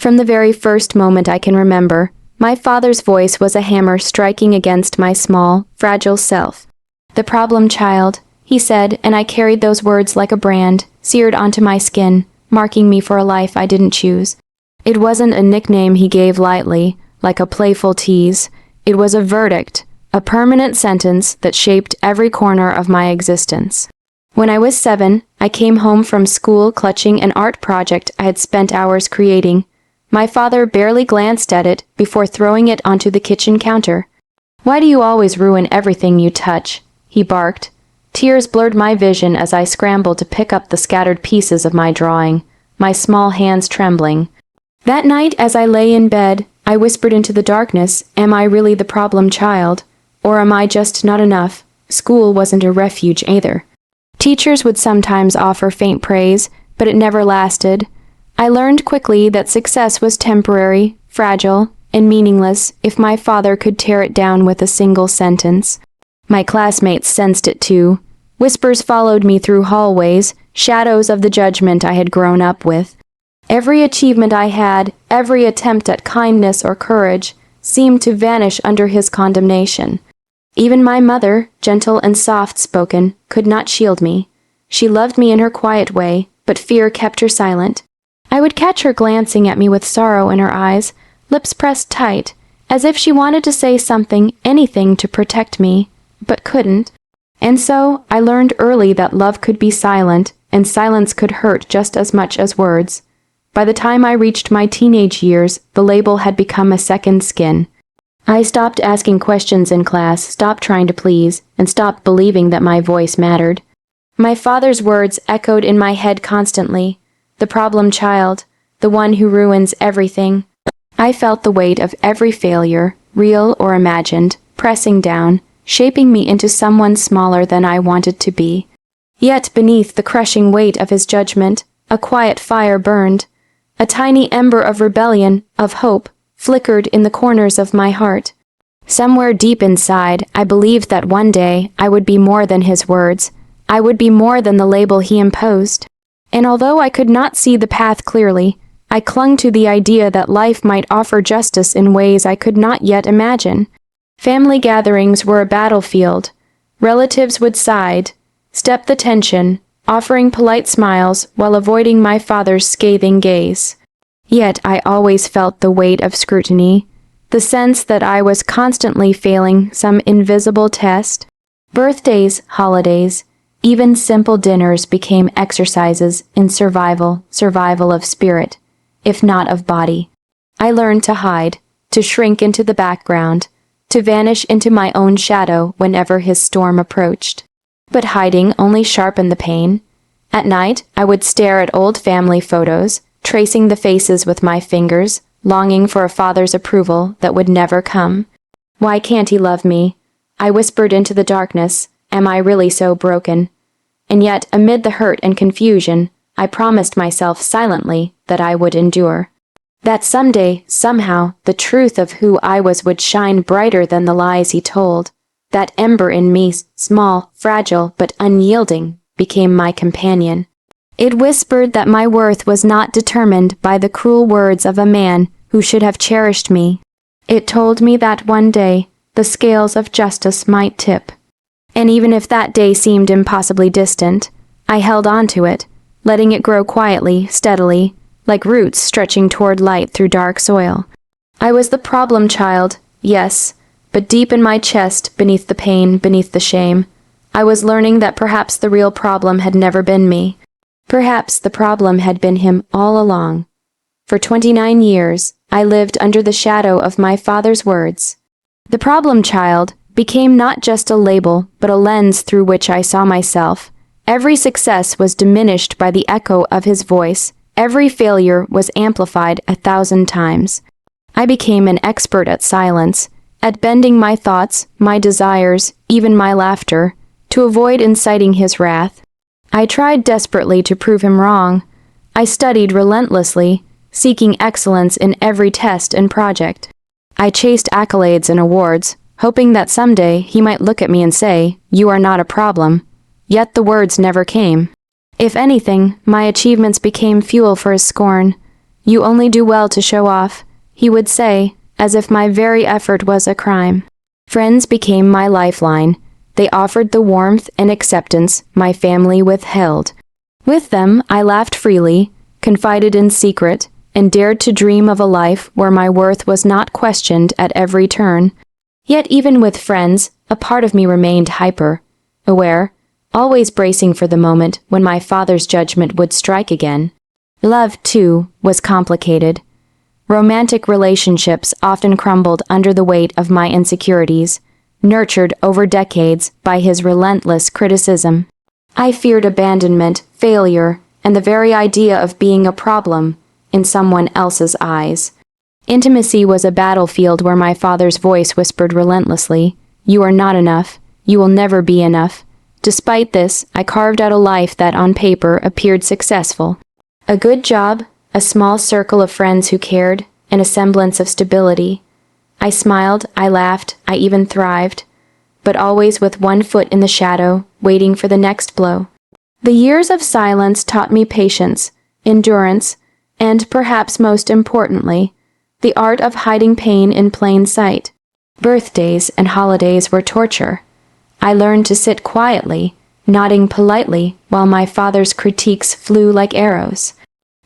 From the very first moment I can remember, my father's voice was a hammer striking against my small, fragile self. "The problem child," he said, and I carried those words like a brand, seared onto my skin, marking me for a life I didn't choose. It wasn't a nickname he gave lightly, like a playful tease. It was a verdict, a permanent sentence that shaped every corner of my existence. When I was 7, I came home from school clutching an art project I had spent hours creating. My father barely glanced at it before throwing it onto the kitchen counter. "Why do you always ruin everything you touch?" he barked. Tears blurred my vision as I scrambled to pick up the scattered pieces of my drawing, my small hands trembling. That night, as I lay in bed, I whispered into the darkness, "Am I really the problem child? Or am I just not enough?" School wasn't a refuge either. Teachers would sometimes offer faint praise, but it never lasted. I learned quickly that success was temporary, fragile, and meaningless if my father could tear it down with a single sentence. My classmates sensed it too. Whispers followed me through hallways, shadows of the judgment I had grown up with. Every achievement I had, every attempt at kindness or courage, seemed to vanish under his condemnation. Even my mother, gentle and soft-spoken, could not shield me. She loved me in her quiet way, but fear kept her silent. I would catch her glancing at me with sorrow in her eyes, lips pressed tight, as if she wanted to say something, anything to protect me, but couldn't. And so I learned early that love could be silent, and silence could hurt just as much as words. By the time I reached my teenage years, the label had become a second skin. I stopped asking questions in class, stopped trying to please, and stopped believing that my voice mattered. My father's words echoed in my head constantly. The problem child, the one who ruins everything. I felt the weight of every failure, real or imagined, pressing down, shaping me into someone smaller than I wanted to be. Yet beneath the crushing weight of his judgment, a quiet fire burned. A tiny ember of rebellion, of hope, flickered in the corners of my heart. Somewhere deep inside, I believed that one day I would be more than his words. I would be more than the label he imposed. And although I could not see the path clearly, I clung to the idea that life might offer justice in ways I could not yet imagine. Family gatherings were a battlefield. Relatives would side, step the tension, offering polite smiles while avoiding my father's scathing gaze. Yet I always felt the weight of scrutiny, the sense that I was constantly failing some invisible test. Birthdays, holidays, even simple dinners became exercises in survival of spirit, if not of body. I learned to hide, to shrink into the background, to vanish into my own shadow whenever his storm approached. But hiding only sharpened the pain. At night, I would stare at old family photos, tracing the faces with my fingers, longing for a father's approval that would never come. "Why can't he love me?" I whispered into the darkness. "Am I really so broken?" And yet, amid the hurt and confusion, I promised myself silently that I would endure. That someday, somehow, the truth of who I was would shine brighter than the lies he told. That ember in me, small, fragile, but unyielding, became my companion. It whispered that my worth was not determined by the cruel words of a man who should have cherished me. It told me that one day, the scales of justice might tip. And even if that day seemed impossibly distant, I held on to it, letting it grow quietly, steadily, like roots stretching toward light through dark soil. I was the problem child, yes, but deep in my chest, beneath the pain, beneath the shame, I was learning that perhaps the real problem had never been me. Perhaps the problem had been him all along. For 29 years, I lived under the shadow of my father's words. The problem child became not just a label, but a lens through which I saw myself. Every success was diminished by the echo of his voice. Every failure was amplified 1,000 times. I became an expert at silence, at bending my thoughts, my desires, even my laughter, to avoid inciting his wrath. I tried desperately to prove him wrong. I studied relentlessly, seeking excellence in every test and project. I chased accolades and awards, hoping that someday he might look at me and say, "You are not a problem." Yet the words never came. If anything, my achievements became fuel for his scorn. "You only do well to show off," he would say, as if my very effort was a crime. Friends became my lifeline. They offered the warmth and acceptance my family withheld. With them, I laughed freely, confided in secret, and dared to dream of a life where my worth was not questioned at every turn. Yet even with friends, a part of me remained hyper, aware, always bracing for the moment when my father's judgment would strike again. Love, too, was complicated. Romantic relationships often crumbled under the weight of my insecurities, nurtured over decades by his relentless criticism. I feared abandonment, failure, and the very idea of being a problem in someone else's eyes. Intimacy was a battlefield where my father's voice whispered relentlessly, "You are not enough. You will never be enough." Despite this, I carved out a life that on paper appeared successful. A good job, a small circle of friends who cared, and a semblance of stability. I smiled, I laughed, I even thrived, but always with one foot in the shadow, waiting for the next blow. The years of silence taught me patience, endurance, and perhaps most importantly, the art of hiding pain in plain sight. Birthdays and holidays were torture. I learned to sit quietly, nodding politely while my father's critiques flew like arrows.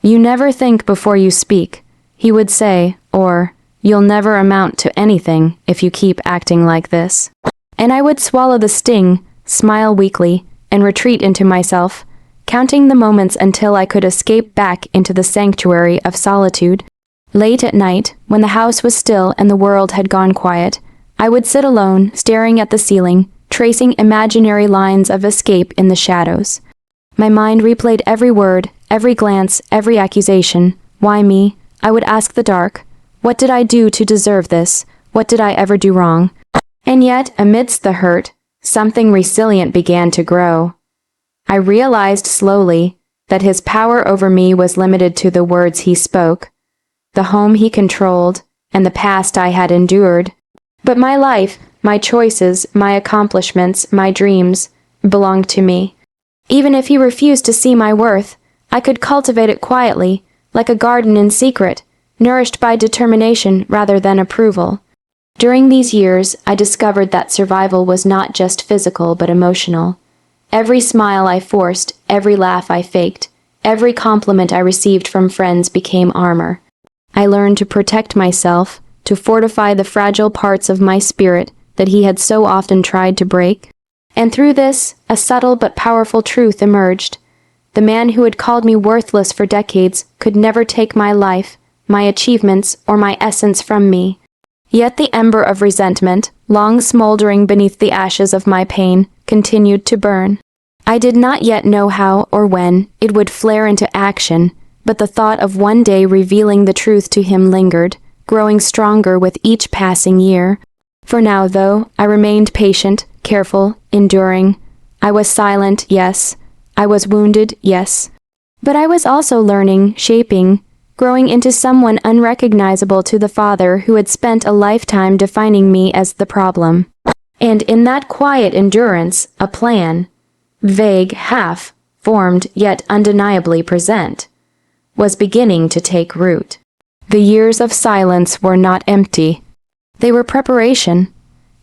"You never think before you speak," he would say, or, "You'll never amount to anything if you keep acting like this." And I would swallow the sting, smile weakly, and retreat into myself, counting the moments until I could escape back into the sanctuary of solitude. Late at night, when the house was still and the world had gone quiet, I would sit alone, staring at the ceiling, tracing imaginary lines of escape in the shadows. My mind replayed every word, every glance, every accusation. Why me? I would ask the dark. What did I do to deserve this? What did I ever do wrong? And yet, amidst the hurt, something resilient began to grow. I realized slowly that his power over me was limited to the words he spoke, the home he controlled, and the past I had endured. But my life, my choices, my accomplishments, my dreams, belonged to me. Even if he refused to see my worth, I could cultivate it quietly, like a garden in secret, nourished by determination rather than approval. During these years, I discovered that survival was not just physical but emotional. Every smile I forced, every laugh I faked, every compliment I received from friends became armor. I learned to protect myself, to fortify the fragile parts of my spirit that he had so often tried to break. And through this, a subtle but powerful truth emerged. The man who had called me worthless for decades could never take my life, my achievements, or my essence from me. Yet the ember of resentment, long smoldering beneath the ashes of my pain, continued to burn. I did not yet know how or when it would flare into action, but the thought of one day revealing the truth to him lingered, growing stronger with each passing year. For now, though, I remained patient, careful, enduring. I was silent, yes. I was wounded, yes. But I was also learning, shaping, growing into someone unrecognizable to the father who had spent a lifetime defining me as the problem. And in that quiet endurance, a plan, vague, half-formed, yet undeniably present, was beginning to take root. The years of silence were not empty. They were preparation.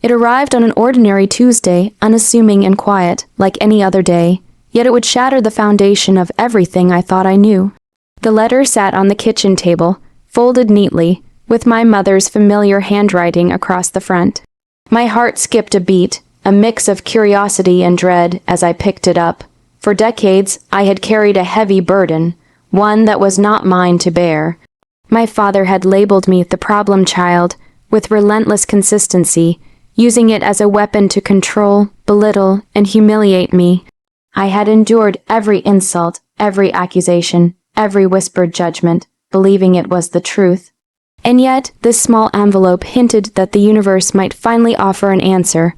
It arrived on an ordinary Tuesday, unassuming and quiet, like any other day, yet it would shatter the foundation of everything I thought I knew. The letter sat on the kitchen table, folded neatly, with my mother's familiar handwriting across the front. My heart skipped a beat, a mix of curiosity and dread as I picked it up. For decades, I had carried a heavy burden, one that was not mine to bear. My father had labeled me the problem child, with relentless consistency, using it as a weapon to control, belittle, and humiliate me. I had endured every insult, every accusation, every whispered judgment, believing it was the truth. And yet, this small envelope hinted that the universe might finally offer an answer,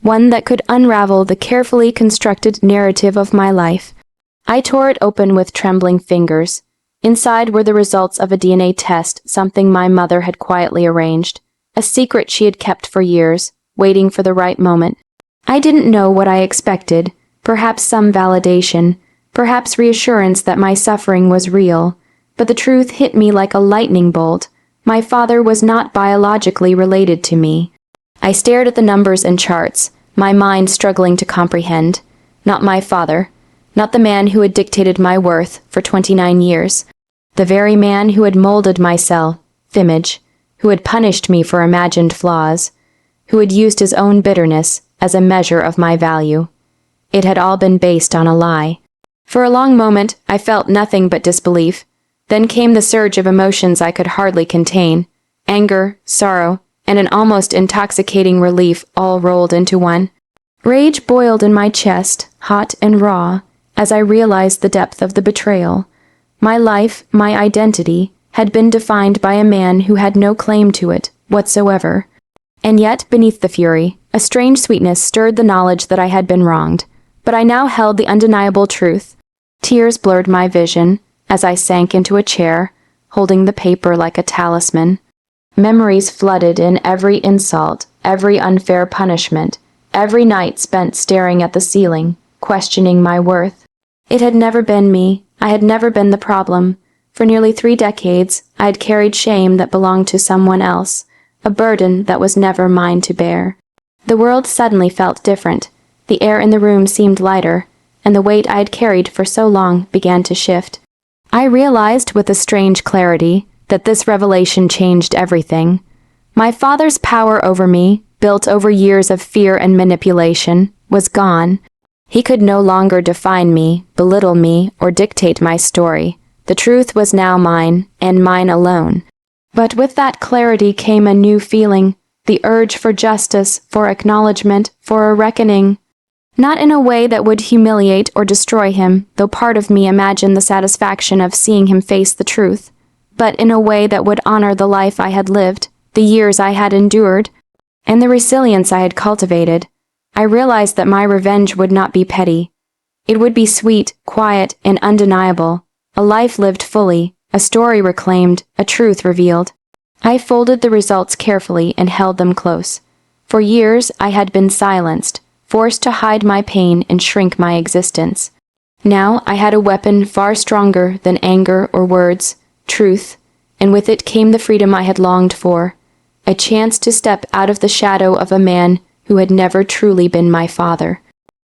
one that could unravel the carefully constructed narrative of my life. I tore it open with trembling fingers. Inside were the results of a DNA test, something my mother had quietly arranged, a secret she had kept for years, waiting for the right moment. I didn't know what I expected, perhaps some validation, perhaps reassurance that my suffering was real, but the truth hit me like a lightning bolt. My father was not biologically related to me. I stared at the numbers and charts, my mind struggling to comprehend. Not my father. Not the man who had dictated my worth for 29 years. The very man who had molded my self-image, who had punished me for imagined flaws, who had used his own bitterness as a measure of my value. It had all been based on a lie. For a long moment, I felt nothing but disbelief. Then came the surge of emotions I could hardly contain. Anger, sorrow, and an almost intoxicating relief all rolled into one. Rage boiled in my chest, hot and raw, as I realized the depth of the betrayal. My life, my identity, had been defined by a man who had no claim to it whatsoever. And yet, beneath the fury, a strange sweetness stirred the knowledge that I had been wronged. But I now held the undeniable truth. Tears blurred my vision as I sank into a chair, holding the paper like a talisman. Memories flooded in every insult, every unfair punishment, every night spent staring at the ceiling, questioning my worth. It had never been me. I had never been the problem. For nearly 3 decades, I had carried shame that belonged to someone else, a burden that was never mine to bear. The world suddenly felt different. The air in the room seemed lighter, and the weight I had carried for so long began to shift. I realized with a strange clarity that this revelation changed everything. My father's power over me, built over years of fear and manipulation, was gone. He could no longer define me, belittle me, or dictate my story. The truth was now mine, and mine alone. But with that clarity came a new feeling, the urge for justice, for acknowledgement, for a reckoning. Not in a way that would humiliate or destroy him, though part of me imagined the satisfaction of seeing him face the truth, but in a way that would honor the life I had lived, the years I had endured, and the resilience I had cultivated. I realized that my revenge would not be petty. It would be sweet, quiet, and undeniable, a life lived fully, a story reclaimed, a truth revealed. I folded the results carefully and held them close. For years I had been silenced, forced to hide my pain and shrink my existence. Now I had a weapon far stronger than anger or words, truth, and with it came the freedom I had longed for, a chance to step out of the shadow of a man who had never truly been my father.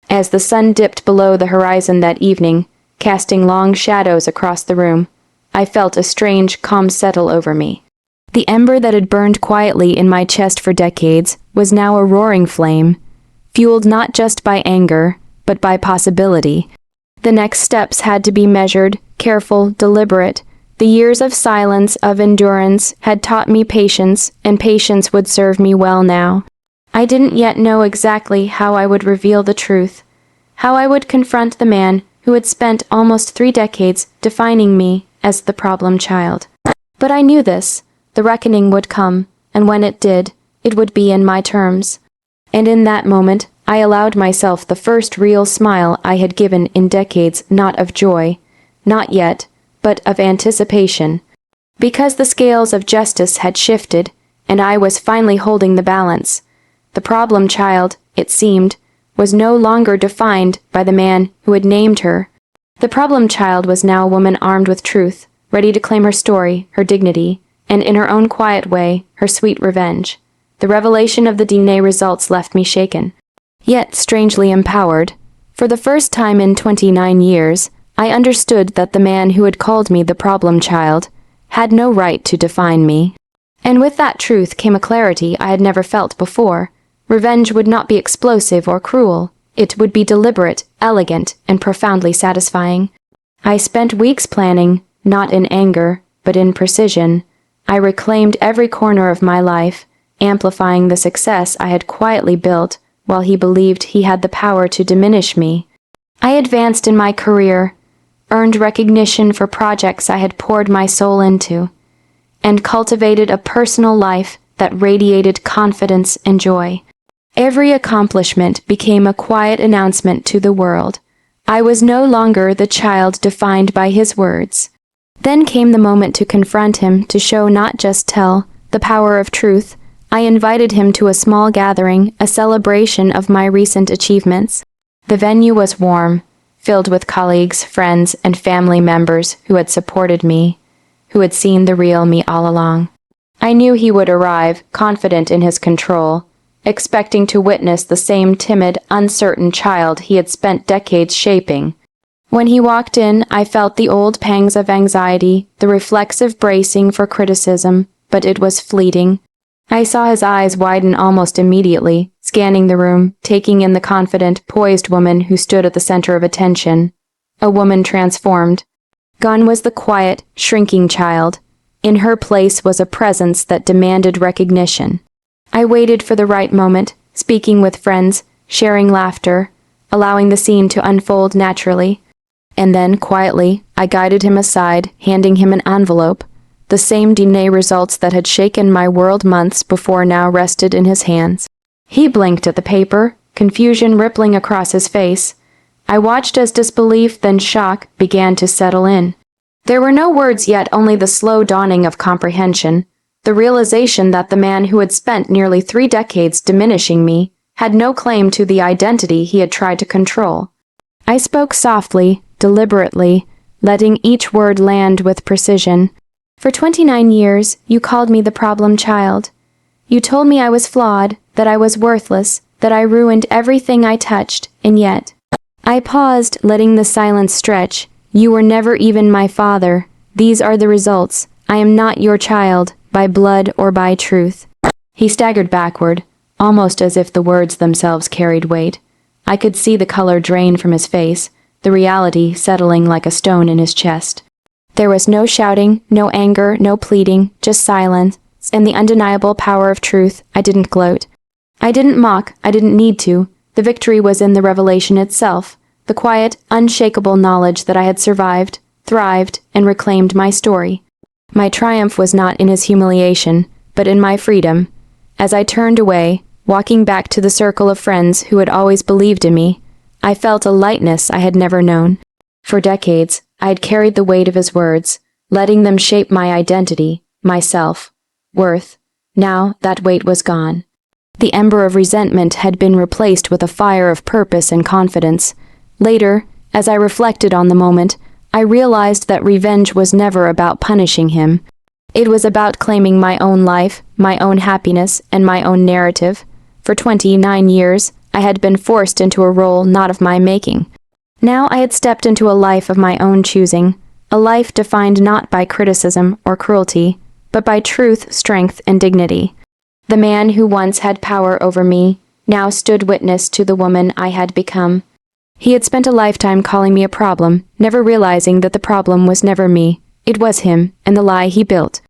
As the sun dipped below the horizon that evening, casting long shadows across the room, I felt a strange calm settle over me. The ember that had burned quietly in my chest for decades was now a roaring flame, fueled not just by anger, but by possibility. The next steps had to be measured, careful, deliberate. The years of silence, of endurance, had taught me patience, and patience would serve me well now. I didn't yet know exactly how I would reveal the truth, how I would confront the man who had spent almost 3 decades defining me as the problem child. But I knew this. The reckoning would come, and when it did, it would be in my terms. And in that moment, I allowed myself the first real smile I had given in decades, not of joy, not yet, but of anticipation. Because the scales of justice had shifted, and I was finally holding the balance. The problem child, it seemed, was no longer defined by the man who had named her. The problem child was now a woman armed with truth, ready to claim her story, her dignity, and in her own quiet way, her sweet revenge. The revelation of the DNA results left me shaken, yet strangely empowered. For the first time in 29 years, I understood that the man who had called me the problem child had no right to define me. And with that truth came a clarity I had never felt before. Revenge would not be explosive or cruel. It would be deliberate, elegant, and profoundly satisfying. I spent weeks planning, not in anger, but in precision. I reclaimed every corner of my life, amplifying the success I had quietly built while he believed he had the power to diminish me. I advanced in my career, earned recognition for projects I had poured my soul into, and cultivated a personal life that radiated confidence and joy. Every accomplishment became a quiet announcement to the world. I was no longer the child defined by his words. Then came the moment to confront him, to show, not just tell, the power of truth. I invited him to a small gathering, a celebration of my recent achievements. The venue was warm, filled with colleagues, friends, and family members who had supported me. who had seen the real me all along. I knew he would arrive, confident in his control, expecting to witness the same timid, uncertain child he had spent decades shaping. When he walked in, I felt the old pangs of anxiety, the reflexive bracing for criticism, but it was fleeting. I saw his eyes widen almost immediately, scanning the room, taking in the confident, poised woman who stood at the center of attention. A woman transformed. Gone was the quiet, shrinking child. In her place was a presence that demanded recognition. I waited for the right moment, speaking with friends, sharing laughter, allowing the scene to unfold naturally. And then, quietly, I guided him aside, handing him an envelope. The same DNA results that had shaken my world months before now rested in his hands. He blinked at the paper, confusion rippling across his face. I watched as disbelief, then shock, began to settle in. There were no words yet, only the slow dawning of comprehension, the realization that the man who had spent nearly 3 decades diminishing me had no claim to the identity he had tried to control. I spoke softly, deliberately, letting each word land with precision. For 29 years, you called me the problem child. You told me I was flawed, that I was worthless, that I ruined everything I touched, and yet. I paused, letting the silence stretch. You were never even my father. These are the results. I am not your child, by blood or by truth. He staggered backward, almost as if the words themselves carried weight. I could see the color drain from his face, the reality settling like a stone in his chest. There was no shouting, no anger, no pleading, just silence, and the undeniable power of truth. I didn't gloat. I didn't mock, I didn't need to. The victory was in the revelation itself, the quiet, unshakable knowledge that I had survived, thrived, and reclaimed my story. My triumph was not in his humiliation, but in my freedom. As I turned away, walking back to the circle of friends who had always believed in me, I felt a lightness I had never known. For decades, I had carried the weight of his words, letting them shape my identity, my self-worth. Now that weight was gone. The ember of resentment had been replaced with a fire of purpose and confidence. Later, as I reflected on the moment, I realized that revenge was never about punishing him. It was about claiming my own life, my own happiness, and my own narrative. For 29 years, I had been forced into a role not of my making. Now I had stepped into a life of my own choosing, a life defined not by criticism or cruelty, but by truth, strength, and dignity. The man who once had power over me now stood witness to the woman I had become. He had spent a lifetime calling me a problem, never realizing that the problem was never me. It was him, and the lie he built.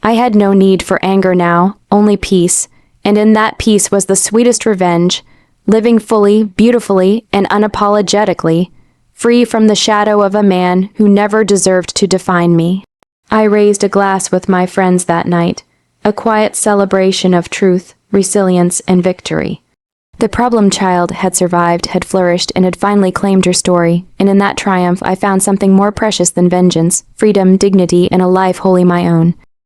I had no need for anger now, only peace, and in that peace was the sweetest revenge, living fully, beautifully, and unapologetically, free from the shadow of a man who never deserved to define me. I raised a glass with my friends that night, a quiet celebration of truth, resilience, and victory. The problem child had survived, had flourished, and had finally claimed her story, and in that triumph I found something more precious than vengeance, freedom, dignity, and a life wholly my own.